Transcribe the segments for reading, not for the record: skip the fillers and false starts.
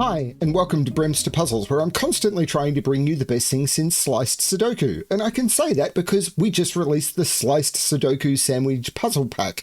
Hi, and welcome to BremSter Puzzles, where I'm constantly trying to bring you the best thing since sliced Sudoku. And I can say that because we just released the Sliced Sudoku Sandwich Puzzle Pack,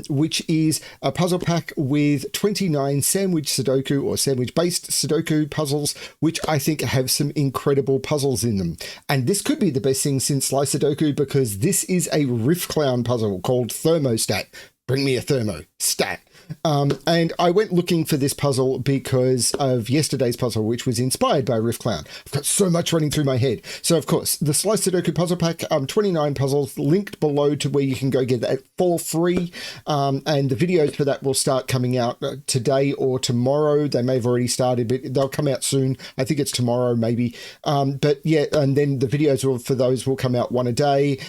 which is a puzzle pack with 29 sandwich Sudoku or sandwich-based Sudoku puzzles, which I think have some incredible puzzles in them. And this could be the best thing since sliced Sudoku because this is a Riffclown puzzle called Thermostat. Bring me a thermostat. And I went looking for this puzzle because of yesterday's puzzle, which was inspired by Riffclown. I've got so much running through my head. So, of course, the Sliced Sudoku Puzzle Pack, 29 puzzles, linked below to where you can go get that for free. And the videos for that will start coming out today or tomorrow. They may have already started, but they'll come out soon. I think it's tomorrow, maybe. But yeah, and then the videos for those will come out one a day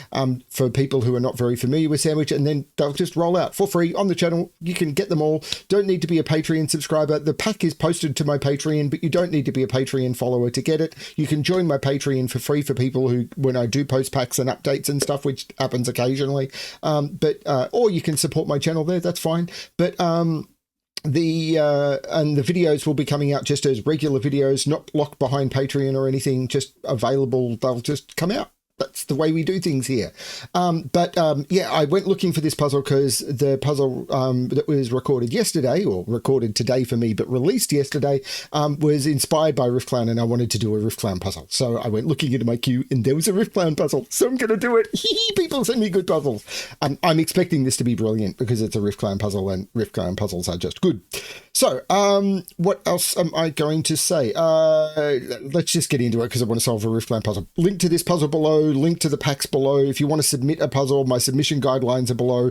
for people who are not very familiar with Sandwich, and then they'll just roll out for free on the channel. You can get them all. Don't need to be a Patreon subscriber. The pack is posted to my Patreon, but you don't need to be a Patreon follower to get it. You can join my Patreon for free for people who, when I do post packs and updates and stuff, which happens occasionally. Or you can support my channel there. That's fine. But the videos will be coming out just as regular videos, not locked behind Patreon or anything, just available. They'll just come out. That's the way we do things here. Yeah, I went looking for this puzzle because the puzzle that was recorded yesterday, or recorded today for me, but released yesterday, was inspired by Riffclown, and I wanted to do a Riffclown puzzle. So I went looking into my queue, and there was a Riffclown puzzle. So I'm going to do it. People send me good puzzles. I'm expecting this to be brilliant because it's a Riffclown puzzle, and Riffclown puzzles are just good. So what else am I going to say? Let's just get into it because I want to solve a Riffclown puzzle. Link to this puzzle below. Link to the packs below. If you want to submit a puzzle, my submission guidelines are below.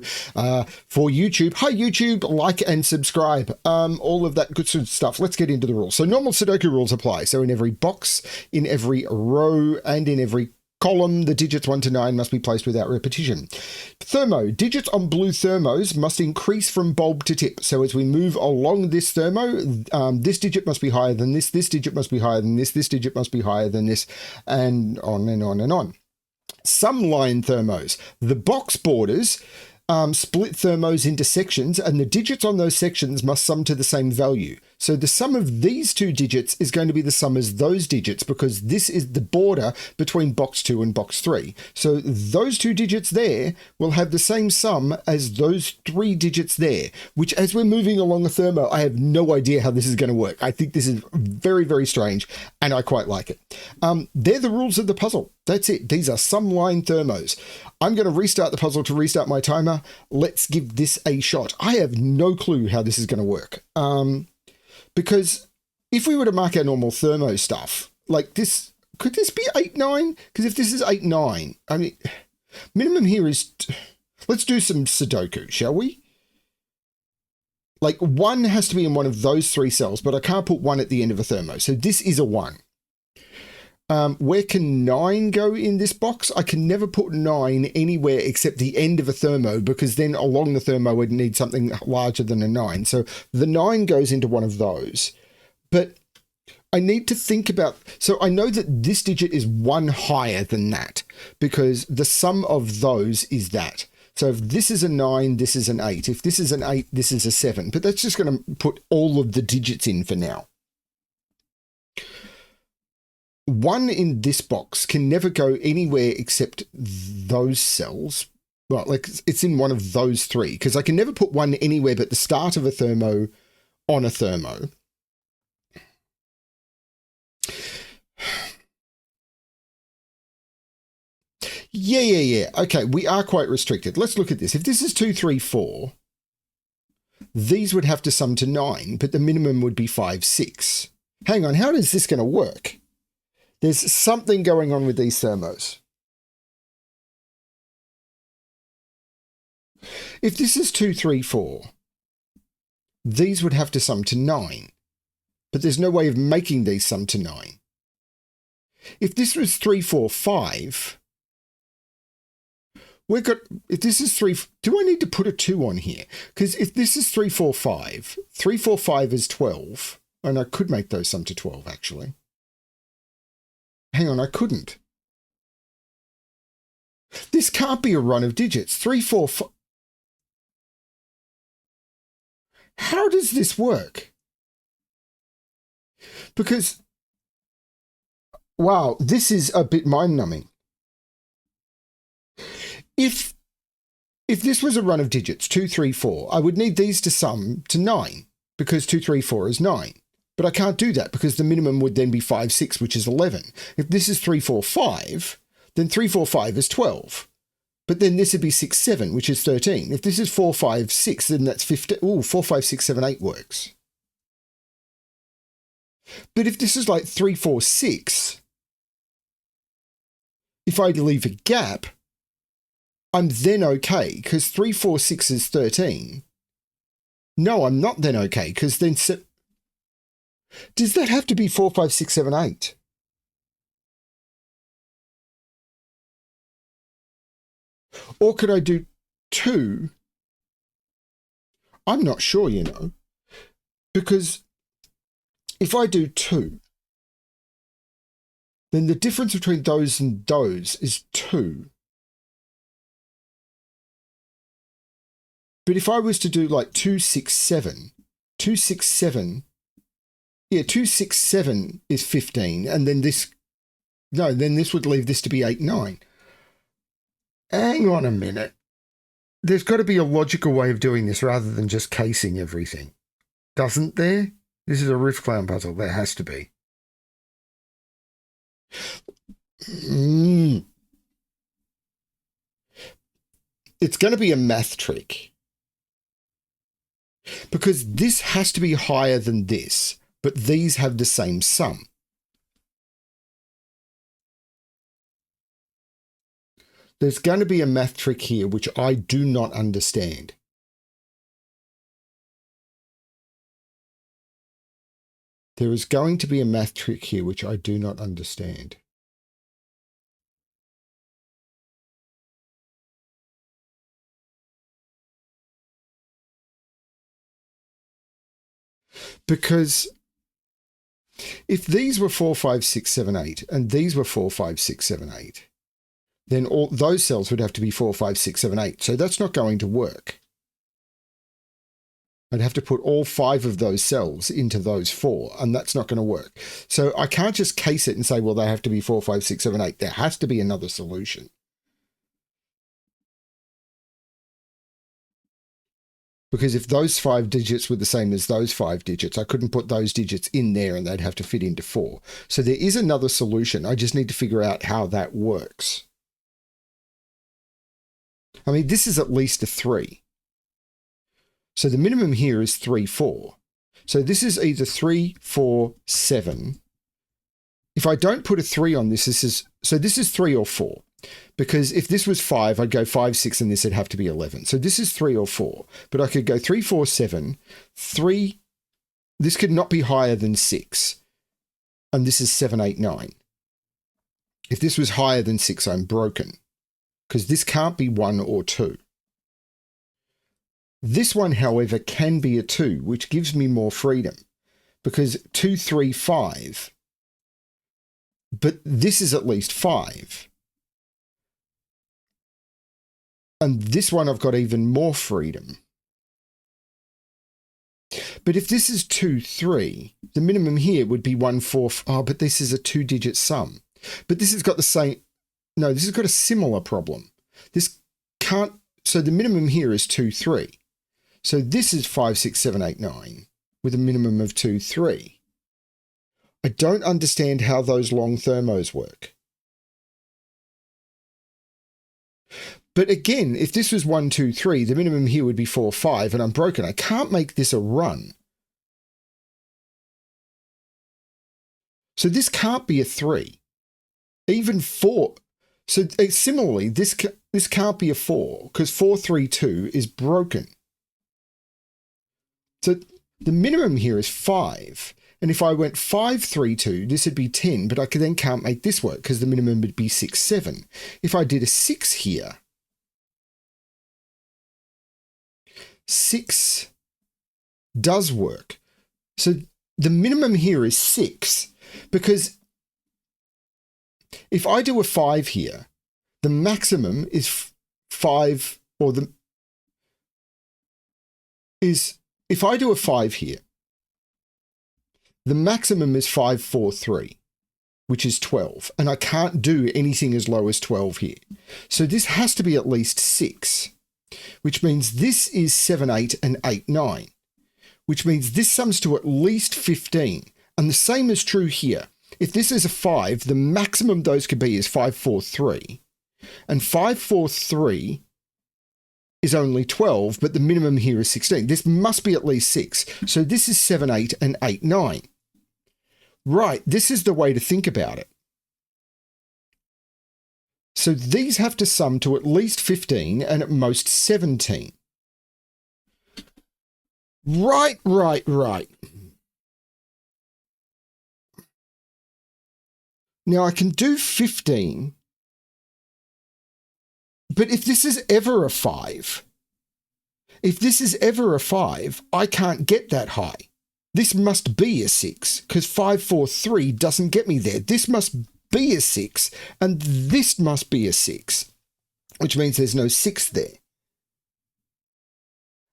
For YouTube, hi YouTube, like and subscribe. All of that good sort of stuff. Let's get into the rules. So normal Sudoku rules apply. So in every box, in every row, and in every column, the digits 1 to 9 must be placed without repetition. Thermo. Digits on blue thermos must increase from bulb to tip. So as we move along this thermo, this digit must be higher than this digit must be higher than this digit must be higher than this, and on and on and on. Some line thermos. The box borders split thermos into sections, and the digits on those sections must sum to the same value. So the sum of these two digits is going to be the sum as those digits because this is the border between box 2 and box 3. So those two digits there will have the same sum as those 3 digits there, which as we're moving along the thermo, I have no idea how this is going to work. I think this is very, very strange, and I quite like it. They're the rules of the puzzle. That's it. These are some line thermos. I'm going to restart the puzzle to restart my timer. Let's give this a shot. I have no clue how this is going to work. Because if we were to mark our normal thermo stuff, like this, could this be 8, 9? Because if this is 8, 9, I mean, minimum here is, let's do some Sudoku, shall we? Like 1 has to be in one of those 3 cells, but I can't put 1 at the end of a thermo. So this is a 1. Where can 9 go in this box? I can never put 9 anywhere except the end of a thermo because then along the thermo we'd need something larger than a 9. So the 9 goes into one of those. But I need to think about... So I know that this digit is 1 higher than that because the sum of those is that. So if this is a 9, this is an 8. If this is an 8, this is a 7. But that's just going to put all of the digits in for now. 1 in this box can never go anywhere except those cells. Well, like it's in one of those 3 because I can never put 1 anywhere but the start of a thermo on a thermo. Yeah. Okay, we are quite restricted. Let's look at this. If this is 2, 3, 4, these would have to sum to 9, but the minimum would be 5, 6. Hang on, how is this going to work? There's something going on with these thermos. If this is 2, 3, 4, these would have to sum to 9, but there's no way of making these sum to 9. If this was 3, 4, 5, if this is 3, do I need to put a 2 on here? Because if this is 3, 4, 5, 3, 4, 5 is 12, and I could make those sum to 12 actually. Hang on, I couldn't. This can't be a run of digits. 3, 4, 5. How does this work? Because, wow, this is a bit mind-numbing. If this was a run of digits, 2, 3, 4, I would need these to sum to 9, because 2, 3, 4 is 9. But I can't do that because the minimum would then be 5, 6, which is 11. If this is 3, 4, 5, then 3, 4, 5 is 12. But then this would be 6, 7, which is 13. If this is 4, 5, 6, then that's 15. Ooh, 4, 5, 6, 7, 8 works. But if this is like 3, 4, 6, if I leave a gap, I'm then okay, because 3, 4, 6 is 13. No, I'm not then okay, because then... Does that have to be 4, 5, 6, 7, 8? Or could I do 2? I'm not sure, you know. Because if I do 2, then the difference between those and those is 2. But if I was to do like 2, 6, 7, 2, 6, 7... Yeah, 2, 6, 7 is 15, and then this... No, then this would leave this to be 8, 9. Hang on a minute. There's got to be a logical way of doing this rather than just casing everything. Doesn't there? This is a Riffclown puzzle. There has to be. It's going to be a math trick. Because this has to be higher than this. But these have the same sum. There's going to be a math trick here which I do not understand. There is going to be a math trick here which I do not understand. Because if these were 4, 5, 6, 7, 8, and these were 4, 5, 6, 7, 8, then all those cells would have to be 4, 5, 6, 7, 8. So that's not going to work. I'd have to put all 5 of those cells into those 4, and that's not going to work. So I can't just case it and say, well, they have to be 4, 5, 6, 7, 8. There has to be another solution. Because if those 5 digits were the same as those 5 digits, I couldn't put those digits in there and they'd have to fit into 4. So there is another solution. I just need to figure out how that works. I mean, this is at least a 3. So the minimum here is 3, 4. So this is either 3, 4, 7. If I don't put a 3 on this, this is 3 or 4. Because if this was 5, I'd go 5, 6, and this would have to be 11. So this is 3 or 4. But I could go 3, 4, 7, 3. This could not be higher than 6. And this is 7, 8, 9. If this was higher than 6, I'm broken. Because this can't be 1 or 2. This one, however, can be a 2, which gives me more freedom. Because 2, 3, 5. But this is at least 5. And this one I've got even more freedom. But if this is 2, 3, the minimum here would be 1, 4. Oh, but this is a 2-digit sum. But this has got the same... No, this has got a similar problem. This can't... So the minimum here is 2, 3. So this is 5, 6, 7, 8, 9 with a minimum of 2, 3. I don't understand how those long thermos work. But again, if this was 1, 2, 3, the minimum here would be 4, 5, and I'm broken. I can't make this a run. So this can't be a 3. Even 4. So similarly, this can't be a 4, because 4, 3, 2 is broken. So the minimum here is 5. And if I went 5, 3, 2, this would be 10, but I then can't make this work because the minimum would be 6, 7. If I did a 6 here, 6 does work. So the minimum here is 6, because if I do a 5 here, the maximum is 5, or if I do a 5 here, The maximum is 543, which is 12. And I can't do anything as low as 12 here. So this has to be at least 6, which means this is 7, 8, and 8, 9, which means this sums to at least 15. And the same is true here. If this is a 5, the maximum those could be is 543. And 543 is only 12, but the minimum here is 16. This must be at least 6. So this is 7, 8, and 8, 9. Right, this is the way to think about it. So these have to sum to at least 15 and at most 17. Right. Now I can do 15, but if this is ever a 5, I can't get that high. This must be a 6, because 543 doesn't get me there. This must be a 6, and this must be a 6, which means there's no 6 there.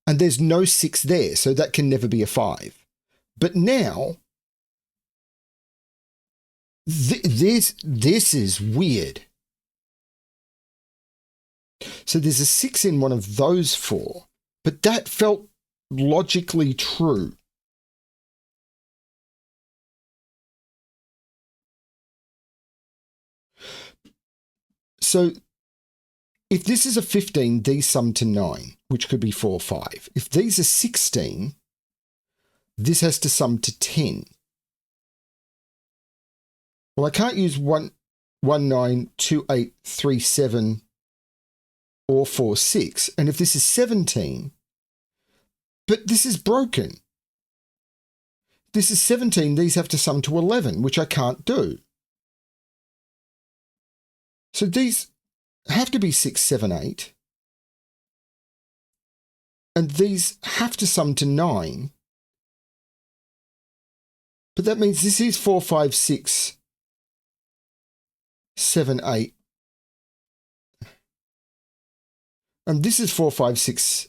And there's no 6 there, so that can never be a 5. But now, this is weird. So there's a 6 in one of those 4, but that felt logically true. So if this is a 15, these sum to 9, which could be 4, 5. If these are 16, this has to sum to 10. Well, I can't use 1, 9, 2, 8, 3, 7, or 4, 6. And if this is 17, but this is broken. This is 17, these have to sum to 11, which I can't do. So these have to be 6, 7, 8. And these have to sum to 9. But that means this is 4, 5, 6, 7, 8. And this is 4, 5, 6,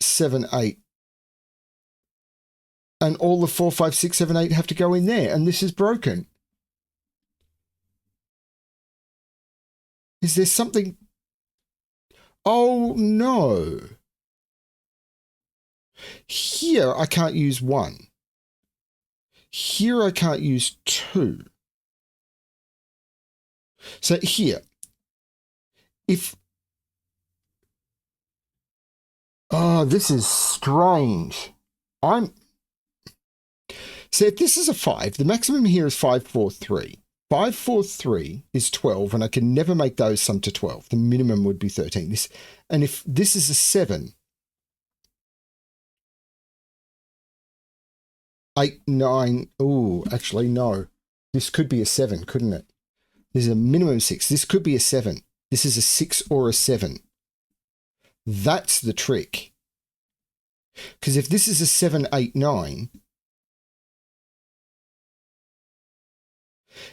7, 8. And all the 4, 5, 6, 7, 8 have to go in there. And this is broken. Is there something? Oh, no. Here, I can't use 1. Here, I can't use 2. So here, if... Oh, this is strange. So if this is a 5, the maximum here is 543. 543 is 12, and I can never make those sum to 12. The minimum would be 13. And if this is a 7, 8, 9, oh, actually, no. This could be a 7, couldn't it? This is a minimum 6. This could be a 7. This is a 6 or a 7. That's the trick. Because if this is a 7, 8, 9,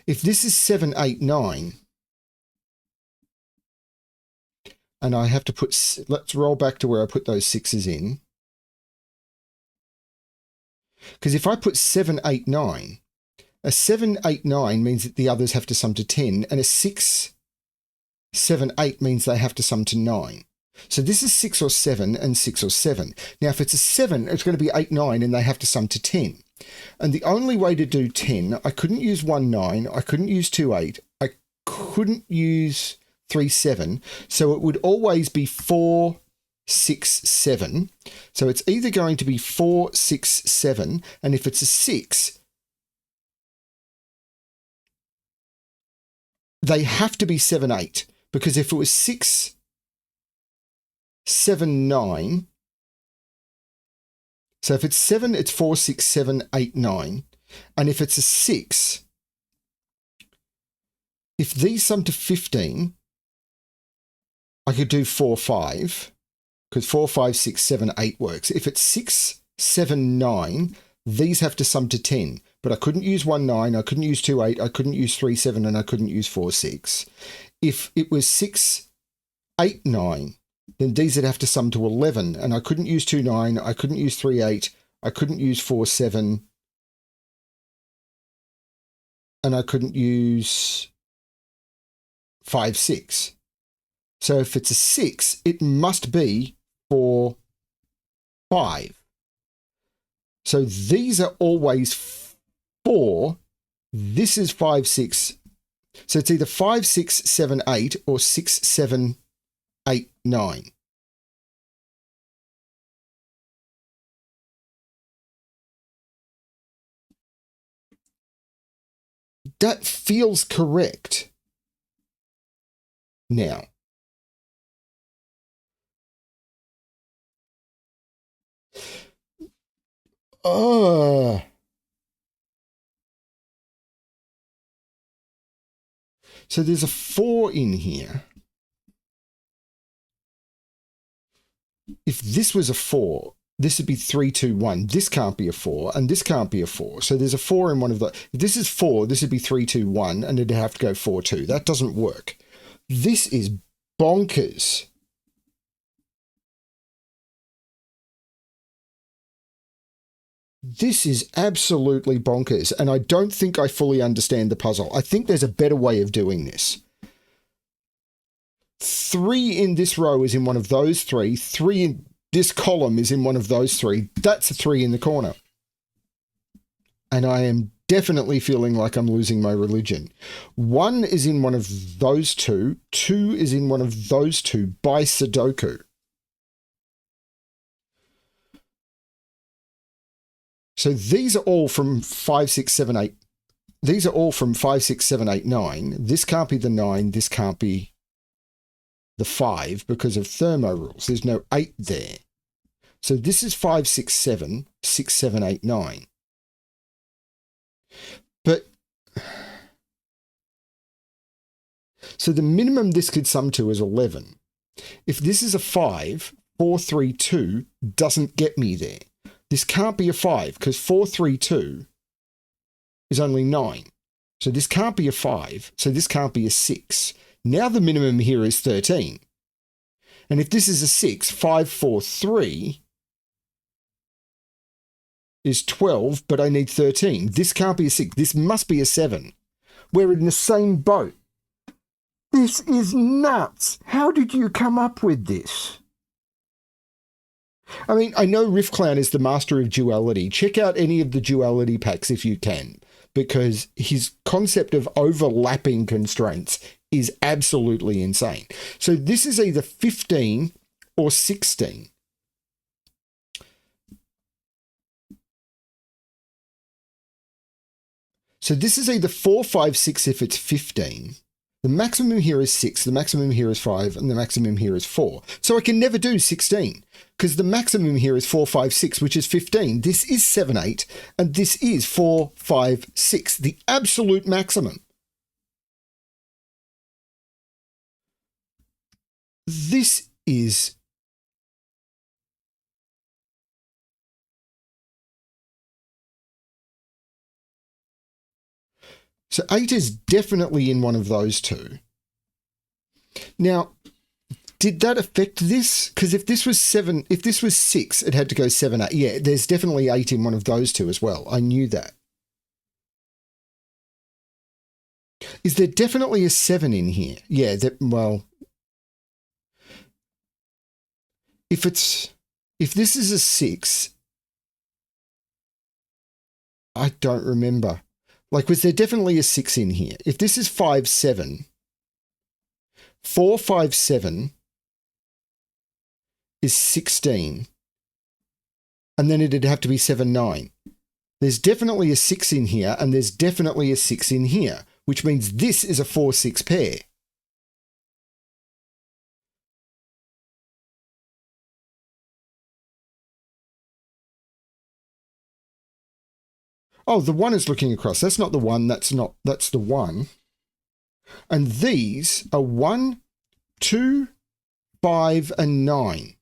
if this is 7, 8, 9, and I have to put, let's roll back to where I put those 6s in. Because if I put 7, 8, 9, a 7, 8, 9 means that the others have to sum to 10, and a 6, 7, 8 means they have to sum to 9. So this is 6 or 7 and 6 or 7. Now, if it's a 7, it's going to be 8, 9, and they have to sum to 10. And the only way to do 10, I couldn't use 1, 9, I couldn't use 2, 8, I couldn't use 3, 7. So it would always be 4, 6, 7. So it's either going to be 4, 6, 7, and if it's a 6, they have to be 7, 8, because if it was 6, 7, 9, so if it's 7, it's 4, 6, 7, 8, 9, and if it's a 6, if these sum to 15, I could do 4, 5, because 4, 5, 6, 7, 8 works. If it's 6, 7, 9, these have to sum to 10, but I couldn't use 1, 9, I couldn't use 2, 8, I couldn't use 3, 7, and I couldn't use 4, 6. If it was 6, 8, 9, then these would have to sum to 11, and I couldn't use 2, 9, I couldn't use 3, 8, I couldn't use 4, 7, and I couldn't use 5, 6. So if it's a 6, it must be 4, 5. So these are always 4. This is 5, 6. So it's either 5, 6, 7, 8 or 6, 7, 8, 9. That feels correct. Now, so there's a 4 in here. If this was a 4, this would be 3, 2, 1. This can't be a 4, and this can't be a 4. So there's a 4 in one of the. If this is 4, this would be 3, 2, 1, and it'd have to go 4, 2. That doesn't work. This is bonkers. This is absolutely bonkers, and I don't think I fully understand the puzzle. I think there's a better way of doing this. 3 in this row is in one of those 3. 3 in this column is in one of those 3. That's a 3 in the corner. And I am definitely feeling like I'm losing my religion. 1 is in one of those 2. 2 is in one of those 2 by Sudoku. So these are all from 5, 6, 7, 8. These are all from 5, 6, 7, 8, 9. This can't be the 9. This can't be the 5 because of Thermo rules. There's no 8 there. So this is 5, 6, 7, 6, 7, 8, 9. But so the minimum this could sum to is 11. If this is a 5, 4, 3, 2 doesn't get me there. This can't be a 5 because 4, 3, 2 is only 9. So this can't be a 5. So this can't be a 6. Now the minimum here is 13. And if this is a 6, 5, 4, 3 is 12, but I need 13. This can't be a 6. This must be a 7. We're in the same boat. This is nuts. How did you come up with this? I mean, I know Riffclown is the master of duality. Check out any of the duality packs if you can, because his concept of overlapping constraints is absolutely insane. So this is either 15 or 16. So this is either 4, 5, 6 if it's 15. The maximum here is 6, the maximum here is 5, and the maximum here is 4. So I can never do 16, because the maximum here is 4, 5, 6, which is 15. This is 7, 8, and this is 4, 5, 6, the absolute maximum. This is... So 8 is definitely in one of those 2. Now, did that affect this? Because if this was 7, if this was 6, it had to go 7, 8. Yeah, there's definitely 8 in one of those 2 as well. I knew that. Is there definitely a 7 in here? Yeah, well, if this is a 6, I don't remember. Like, was there definitely a 6 in here? If this is 5, 7, 4, 5, 7 is 16. And then it'd have to be 7, 9. There's definitely a 6 in here, and there's definitely a 6 in here, which means this is a 4, 6 pair. Oh, the 1 is looking across. That's not the 1. That's the 1. And these are 1, 2, 5, and 9.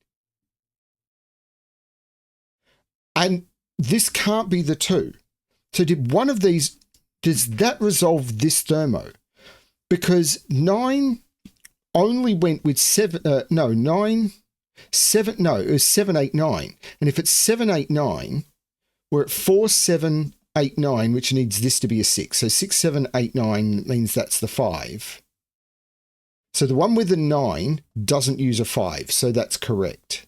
And this can't be the 2. So did one of these, does that resolve this Thermo? Because 9 only went with 7, no, 9, 7, no, it was 7, 8, 9. And if it's 7, 8, 9, we're at 4, 7, 8, 9, which needs this to be a 6. So 6, 7, 8, 9 means that's the 5. So the one with the 9 doesn't use a 5, so that's correct.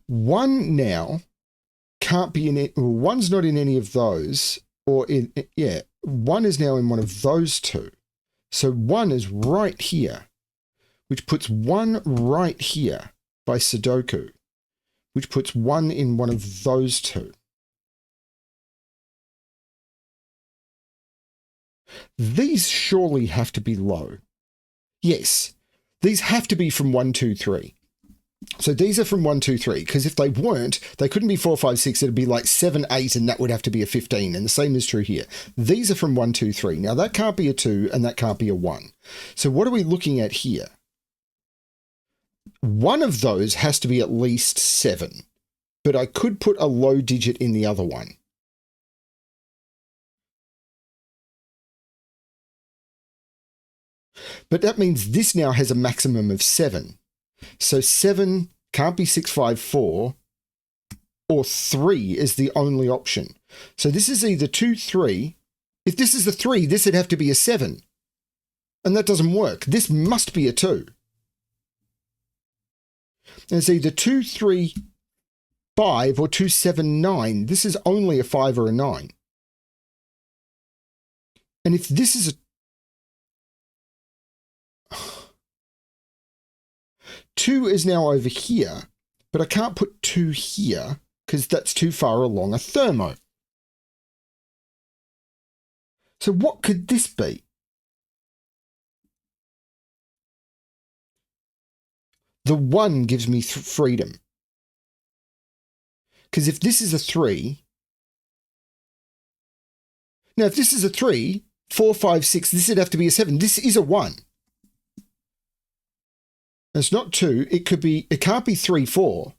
One now can't be in it. Well, one's not in any of those, or in, yeah, one is now in one of those two. So one is right here, which puts one right here by Sudoku, which puts one in one of those two. These surely have to be low. Yes, these have to be from 1, 2, 3. So these are from 1, 2, 3, because if they weren't, they couldn't be 4, 5, 6. It'd be like 7, 8, and that would have to be a 15. And the same is true here. These are from 1, 2, 3. Now that can't be a 2, and that can't be a 1. So what are we looking at here? One of those has to be at least 7, but I could put a low digit in the other one. But that means this now has a maximum of 7. So 7 can't be 6, 5, 4, or 3 is the only option. So this is either 2, 3. If this is a 3, this would have to be a 7. And that doesn't work. This must be a 2. And it's either 2, 3, 5 or 2, 7, 9. This is only a 5 or a 9. And if this is a 2 is now over here, but I can't put 2 here because that's too far along a thermo. So what could this be? The 1 gives me freedom. Because if this is a 3, now if this is a 3, 4, 5, 6, this would have to be a 7. This is a 1. It's not 2. It can't be 3, 4.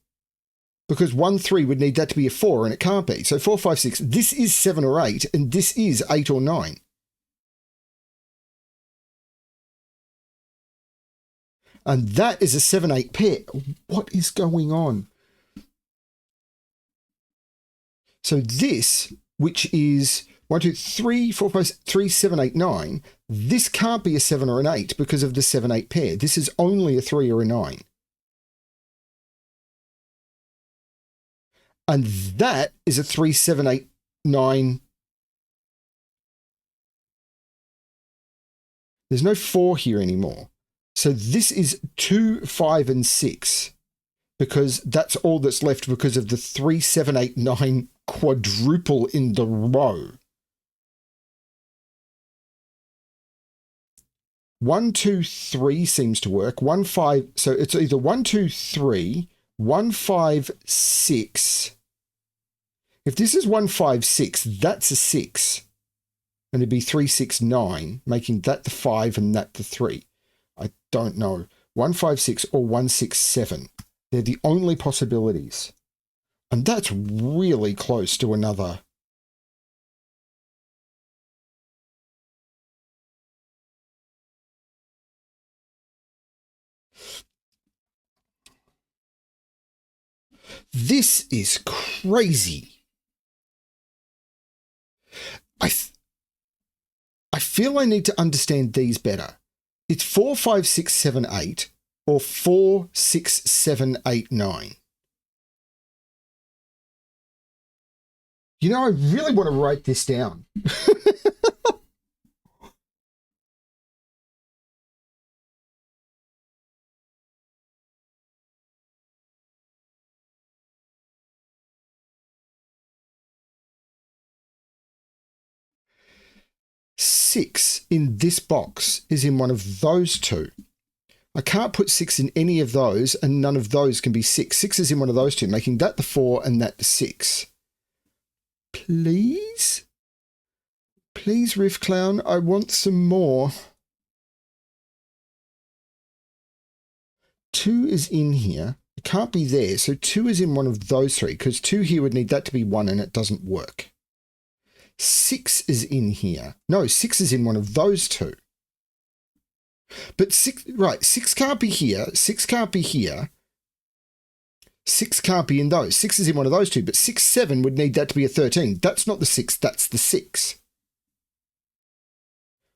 Because 1, 3 would need that to be a 4, and it can't be. So 4, 5, 6. This is 7 or 8, and this is 8 or 9. And that is a 7, 8 pair. What is going on? So this, which is 1, 2, 3, 4, 5, 3, 7, 8, 9. This can't be a 7 or an 8 because of the 7, 8 pair. This is only a 3 or a 9. And that is a 3, 7, 8, 9. There's no 4 here anymore. So this is 2, 5, and 6 because that's all that's left because of the 3, 7, 8, 9 quadruple in the row. 1, 2, 3 seems to work. 1, 5. So it's either 1, 2, 3, 1, 5, 6. If this is 1, 5, 6, that's a 6. And it'd be 3, 6, 9, making that the 5 and that the 3. I don't know. 1, 5, 6 or 1, 6, 7. They're the only possibilities. And that's really close to another. This is crazy. I feel I need to understand these better. It's 4, 5, 6, 7, 8 or 4, 6, 7, 8, 9. You know, I really want to write this down. 6 in this box is in one of those two. I can't put 6 in any of those, and none of those can be 6. 6 is in one of those two, making that the 4 and that the 6. Please? Please, Riffclown, I want some more. 2 is in here. can't be there. So 2 is in one of those three, because 2 here would need that to be 1, and it doesn't work. 6 is in here. No, 6 is in one of those two. But 6, right, 6 can't be here. 6 can't be here. 6 can't be in those. 6 is in one of those two, but 6, 7 would need that to be a 13. That's not the 6, that's the 6.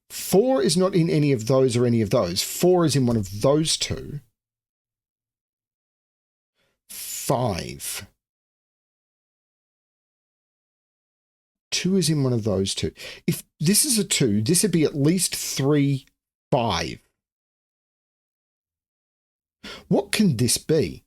4 is not in any of those or any of those. 4 is in one of those two. 5. 2 is in one of those two. If this is a 2, this would be at least 3, 5. What can this be?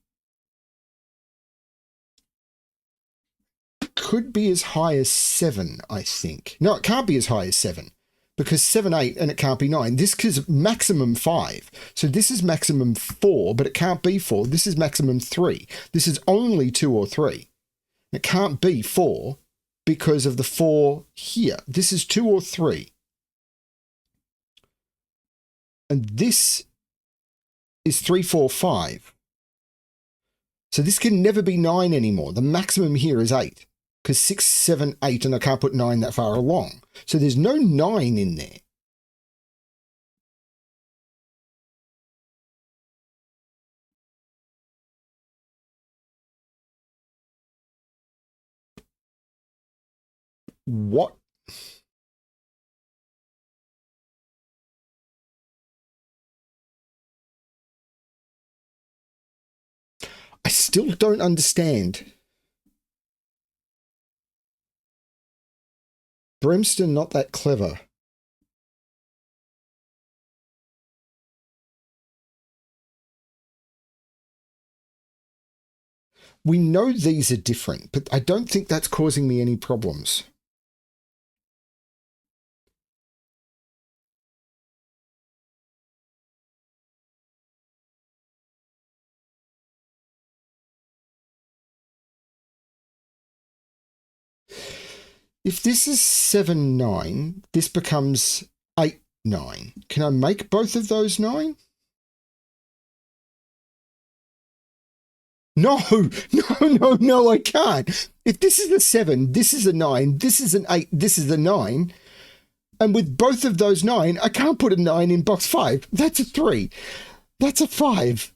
Could be as high as 7, I think. No, it can't be as high as 7. Because 7, 8, and it can't be 9. This is maximum 5. So this is maximum 4, but it can't be 4. This is maximum 3. This is only 2 or 3. It can't be 4 because of the 4 here. This is 2 or 3. And this is 3, 4, 5. So this can never be 9 anymore. The maximum here is 8. Because 6, 7, 8, and I can't put 9 that far along. So there's no 9 in there. What? I still don't understand. BremSter not that clever. We know these are different, but I don't think that's causing me any problems. If this is 7, 9, this becomes 8, 9. Can I make both of those 9? No, no, I can't. If this is a 7, this is a 9, this is an 8, this is a 9. And with both of those 9, I can't put a 9 in box 5. That's a 3. That's a 5.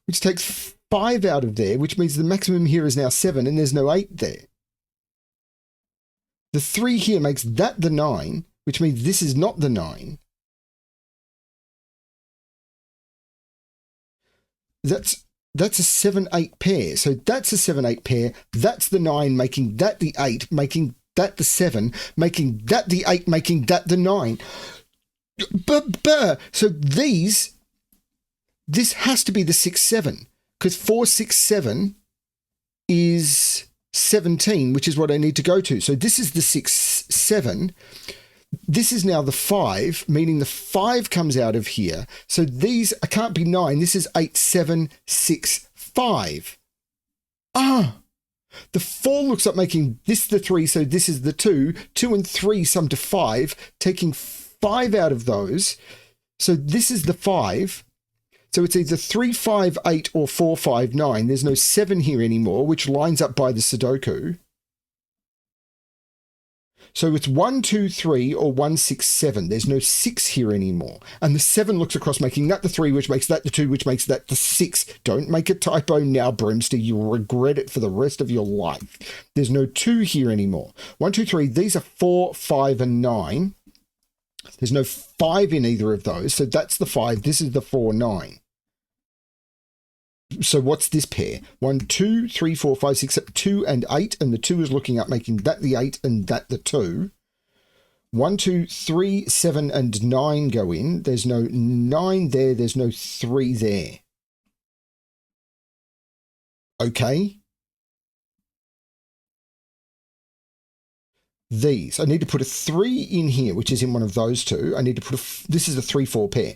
Which takes 5 out of there, which means the maximum here is now 7 and there's no 8 there. The 3 here makes that the 9, which means this is not the 9. That's a 7, 8 pair. So that's a 7, 8 pair. That's the 9, making that the 8, making that the 7, making that the 8, making that the 9. So this has to be the 6, 7. Because 4, 6, 7 is 17, which is what I need to go to. So this is the 6, 7. This is now the 5, meaning the 5 comes out of here. So these can't be 9. This is 8, 7, 6, 5. The 4 looks like making this the 3, so this is the 2. 2 and 3 sum to 5, taking 5 out of those. So this is the 5. So it's either 3, 5, 8 or 4, 5, 9. There's no 7 here anymore, which lines up by the Sudoku. So it's 1, 2, 3 or 1, 6, 7. There's no 6 here anymore. And the 7 looks across, making that the 3, which makes that the 2, which makes that the 6. Don't make a typo now, BremSter. You'll regret it for the rest of your life. There's no 2 here anymore. 1, 2, 3. These are 4, 5, and 9. There's no 5 in either of those. So that's the 5. This is the 4, 9. So what's this pair? 1, 2, 3, 4, 5, 6, 7, 2 and 8. And the 2 is looking up, making that the 8 and that the 2. 1, 2, 3, 7 and 9 go in. There's no 9 there. There's no 3 there. Okay. These. I need to put a 3 in here, which is in one of those two. I need to put this is a 3, 4 pair.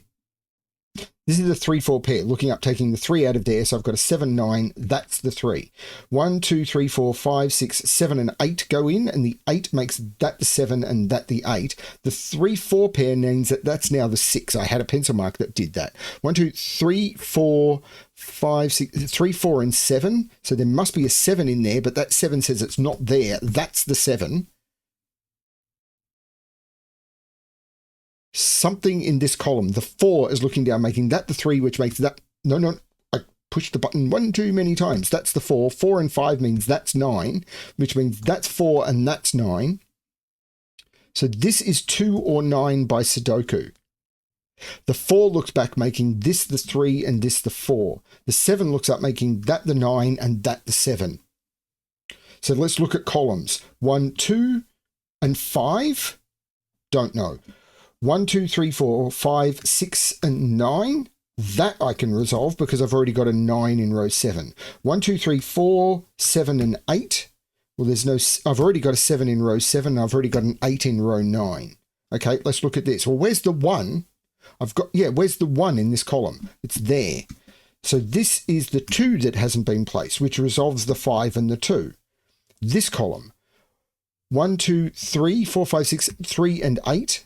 This is the 3, 4 pair. Looking up, taking the 3 out of there. So I've got a 7, 9. That's the 3. 1, 2, 3, 4, 5, 6, 7, and 8 go in. And the 8 makes that the 7 and that the 8. The 3, 4 pair means that that's now the 6. I had a pencil mark that did that. 1, 2, 3, 4, 5, 6, 3, 4, and 7. So there must be a 7 in there, but that 7 says it's not there. That's the 7. Something in this column. The 4 is looking down, making that the 3, which makes that... No, I pushed the button one too many times. That's the 4. 4 and 5 means that's 9, which means that's 4 and that's 9. So this is 2 or 9 by Sudoku. The 4 looks back, making this the 3 and this the 4. The 7 looks up, making that the 9 and that the 7. So let's look at columns. 1, 2, and 5? Don't know. 1, 2, 3, 4, 5, 6, and 9. That I can resolve because I've already got a 9 in row 7. 1, 2, 3, 4, 7, and 8. Well, I've already got a 7 in row 7. And I've already got an 8 in row 9. Okay, let's look at this. Well, where's the 1? Where's the 1 in this column? It's there. So this is the 2 that hasn't been placed, which resolves the 5 and the 2. This column. 1, 2, 3, 4, 5, 6, 3, and 8.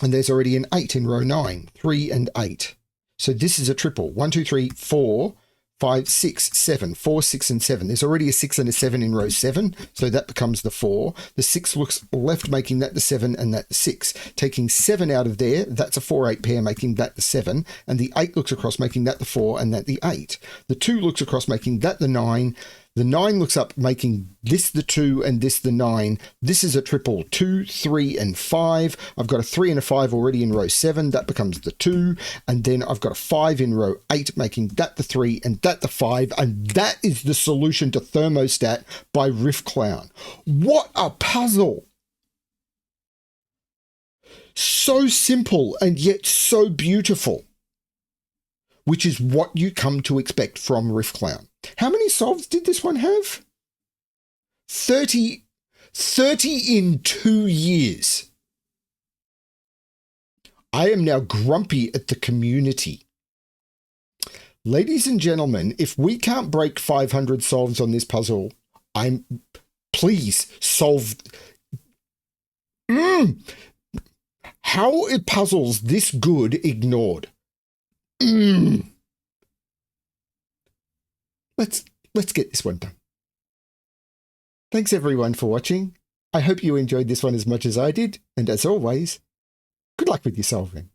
And there's already an 8 in row 9, 3 and 8. So this is a triple. 1, 2, 3, 4, 5, 6, 7, 4, 6, and 7. There's already a 6 and a 7 in row 7, so that becomes the 4. The 6 looks left, making that the 7 and that the 6. Taking 7 out of there, that's a 4, 8 pair, making that the 7. And the 8 looks across, making that the 4 and that the 8. The 2 looks across, making that the 9. The 9 looks up, making this the 2 and this the 9. This is a triple. 2, 3, and 5. I've got a 3 and a 5 already in row 7. That becomes the 2. And then I've got a 5 in row 8, making that the 3 and that the 5. And that is the solution to Thermostat by Riffclown. What a puzzle! So simple and yet so beautiful, which is what you come to expect from Riffclown. How many solves did this one have? 30 in 2 years. I am now grumpy at the community. Ladies and gentlemen, if we can't break 500 solves on this puzzle, please solve. How are puzzles this good ignored? Let's get this one done. Thanks everyone for watching. I hope you enjoyed this one as much as I did, and as always, good luck with your solving.